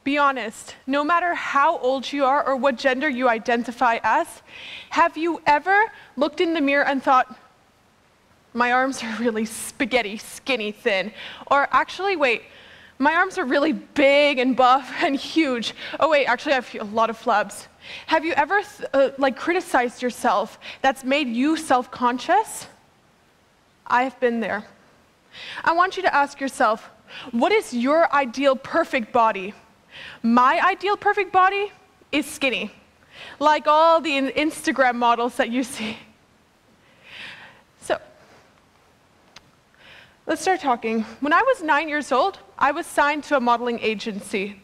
Be honest, no matter how old you are or what gender you identify as, have you ever looked in the mirror and thought, my arms are really spaghetti, skinny, thin? Or actually, wait, my arms are really big and buff and huge. Oh wait, actually I have a lot of flabs. Have you ever criticized yourself that's made you self-conscious? I've been there. I want you to ask yourself, what is your ideal perfect body? My ideal perfect body is skinny, like all the Instagram models that you see. So, let's start talking. When I was 9 years old, I was signed to a modeling agency.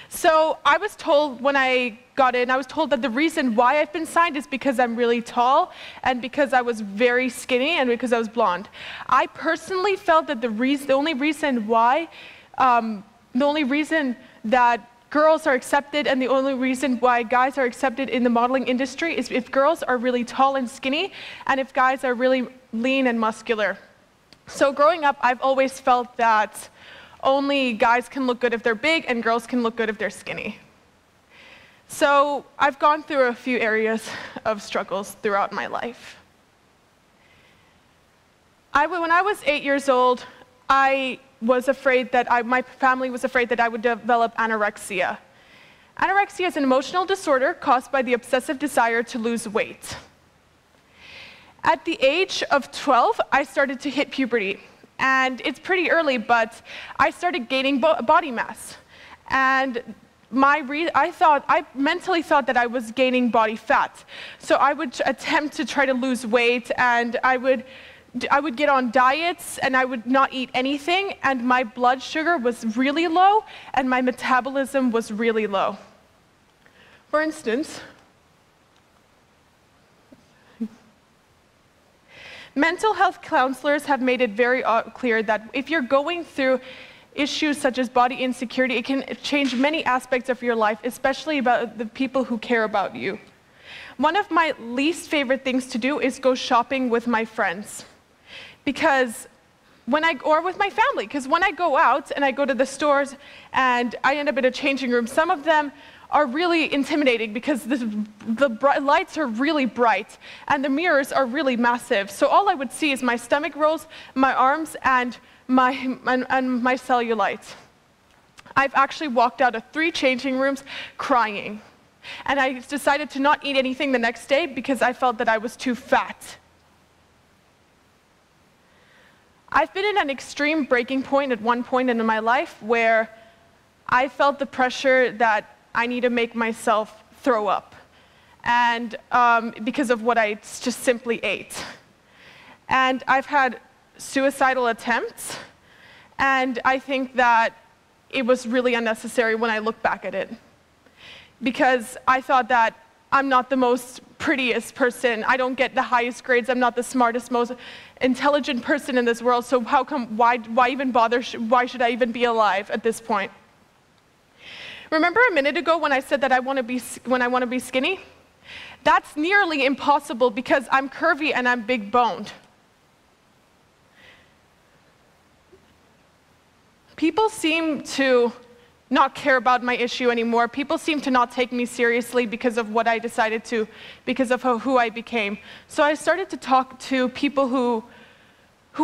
So I was told when I got in, I was told that the reason why I've been signed is because I'm really tall and because I was very skinny and because I was blonde. I personally felt that the only reason that girls are accepted and the only reason why guys are accepted in the modeling industry is if girls are really tall and skinny and if guys are really lean and muscular. So growing up, I've always felt that only guys can look good if they're big and girls can look good if they're skinny. So I've gone through a few areas of struggles throughout my life. When I was 8 years old, I was afraid that my family was afraid that I would develop anorexia. Anorexia is an emotional disorder caused by the obsessive desire to lose weight. At the age of 12, I started to hit puberty. And it's pretty early, but I started gaining body mass. And I mentally thought that I was gaining body fat. So I would attempt to try to lose weight, and I would get on diets, and I would not eat anything, and my blood sugar was really low, and my metabolism was really low. For instance, mental health counselors have made it very clear that if you're going through issues such as body insecurity, it can change many aspects of your life, especially about the people who care about you. One of my least favorite things to do is go shopping with my friends. Or with my family, because when I go out and I go to the stores and I end up in a changing room, some of them are really intimidating because the lights are really bright and the mirrors are really massive. So all I would see is my stomach rolls, my arms, and my cellulite. I've actually walked out of 3 changing rooms crying. And I decided to not eat anything the next day because I felt that I was too fat. I've been in an extreme breaking point at one point in my life where I felt the pressure that I need to make myself throw up, and because of what I just simply ate. And I've had suicidal attempts, and I think that it was really unnecessary when I look back at it. Because I thought that I'm not the most prettiest person, I don't get the highest grades, I'm not the smartest, most intelligent person in this world, so why even bother, why should I even be alive at this point? Remember a minute ago when I said that I want to be skinny? That's nearly impossible because I'm curvy and I'm big boned. People seem to not care about my issue anymore. People seem to not take me seriously because of what I decided to, because of who I became. So I started to talk to people who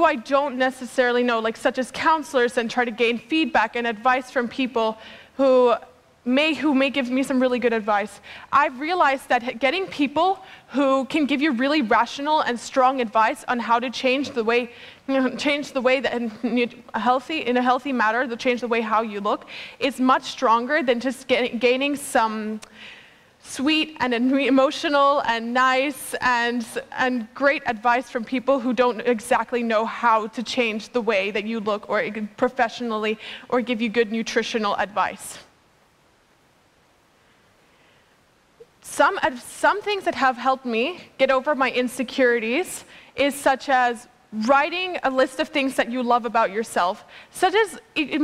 I don't necessarily know, like such as counselors, and try to gain feedback and advice from people who may give me some really good advice. I've realized that getting people who can give you really rational and strong advice on how to change the way that in a healthy manner, to change the way how you look, is much stronger than just gaining some sweet and emotional and nice and great advice from people who don't exactly know how to change the way that you look or professionally or give you good nutritional advice. Some things that have helped me get over my insecurities is such as writing a list of things that you love about yourself, such as in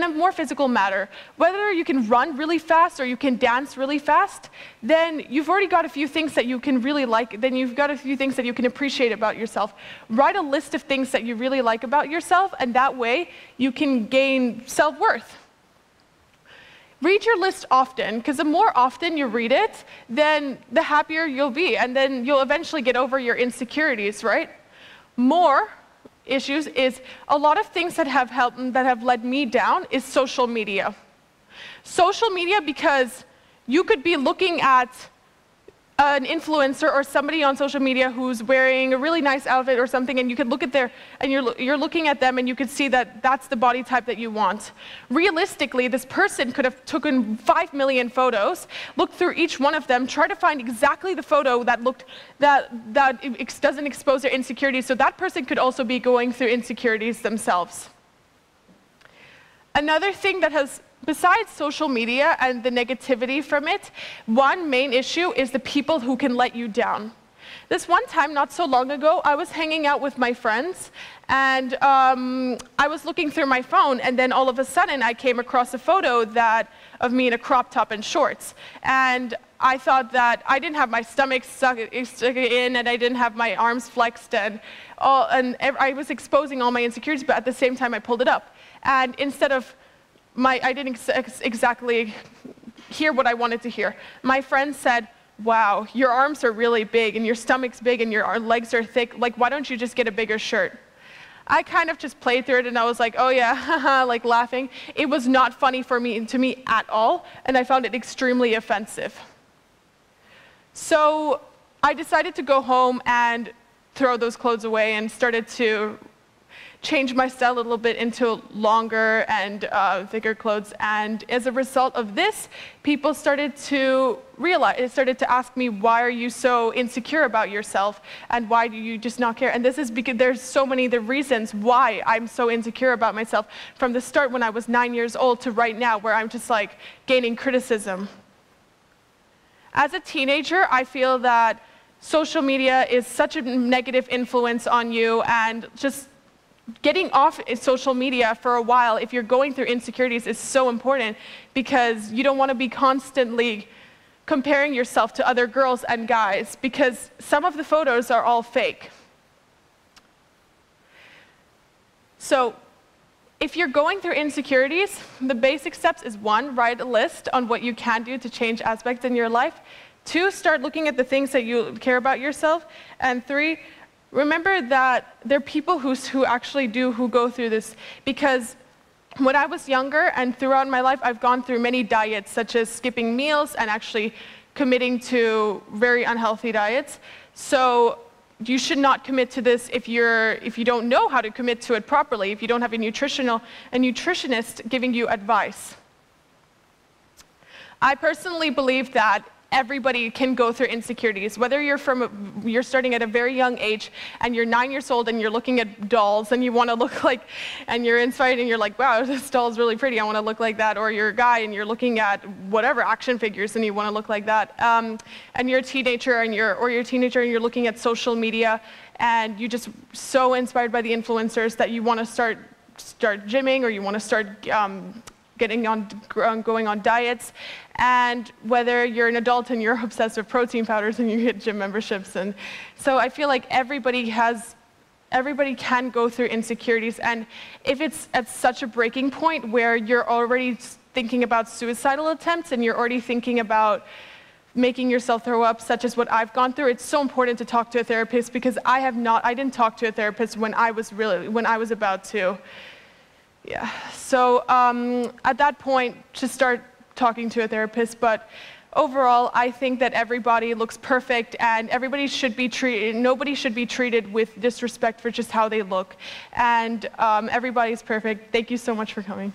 a more physical matter. Whether you can run really fast or you can dance really fast, then you've already got a few things that you can really like, then you've got a few things that you can appreciate about yourself. Write a list of things that you really like about yourself, and that way you can gain self-worth. read your list often, because the more often you read it, then the happier you'll be, and then you'll eventually get over your insecurities, right? More issues is a lot of things that have led me down is social media. Social media, because you could be looking at an influencer or somebody on social media who's wearing a really nice outfit or something, and you could look at and you're looking at them and you could see that that's the body type that you want. Realistically, this person could have taken 5 million photos, looked through each one of them, try to find exactly the photo that doesn't expose their insecurities, so that person could also be going through insecurities themselves. Another thing that has, besides social media and the negativity from it, one main issue is the people who can let you down. This one time, not so long ago, I was hanging out with my friends, and I was looking through my phone, and then all of a sudden I came across a photo of me in a crop top and shorts. And I thought that I didn't have my stomach stuck in, and I didn't have my arms flexed, and I was exposing all my insecurities, but at the same time I pulled it up. And instead of I didn't exactly hear what I wanted to hear. My friend said, wow, your arms are really big, and your stomach's big, and your legs are thick. Like, why don't you just get a bigger shirt? I kind of just played through it, and I was like, oh yeah, haha, like laughing. It was not funny to me at all, and I found it extremely offensive. So I decided to go home and throw those clothes away and started to change my style a little bit into longer and thicker clothes. And as a result of this, people started to ask me, why are you so insecure about yourself? And why do you just not care? And this is because there's so many the reasons why I'm so insecure about myself, from the start when I was 9 years old to right now, where I'm just like gaining criticism. As a teenager, I feel that social media is such a negative influence on you, and just getting off social media for a while if you're going through insecurities is so important, because you don't want to be constantly comparing yourself to other girls and guys, because some of the photos are all fake. So if you're going through insecurities, the basic steps is 1, write a list on what you can do to change aspects in your life. 2, start looking at the things that you care about yourself. And 3, remember that there are people who actually go through this, because when I was younger and throughout my life, I've gone through many diets, such as skipping meals and actually committing to very unhealthy diets. So you should not commit to this if you don't know how to commit to it properly, if you don't have a nutritionist giving you advice. I personally believe that everybody can go through insecurities, whether you're starting at a very young age and you're 9 years old and you're looking at dolls and you want to look like, and you're inspired and you're like, wow, this doll's really pretty, I want to look like that. Or you're a guy and you're looking at whatever action figures and you want to look like that. And you're a teenager and you're looking at social media and you're just so inspired by the influencers that you want to start gymming, or you want to start going on diets. And whether you're an adult and you're obsessed with protein powders and you get gym memberships. And so I feel like everybody can go through insecurities. And if it's at such a breaking point where you're already thinking about suicidal attempts and you're already thinking about making yourself throw up, such as what I've gone through, it's so important to talk to a therapist, because I didn't talk to a therapist when I was about to. Yeah, so at that point, to start talking to a therapist. But overall, I think that everybody looks perfect, and nobody should be treated with disrespect for just how they look. And everybody's perfect. Thank you so much for coming.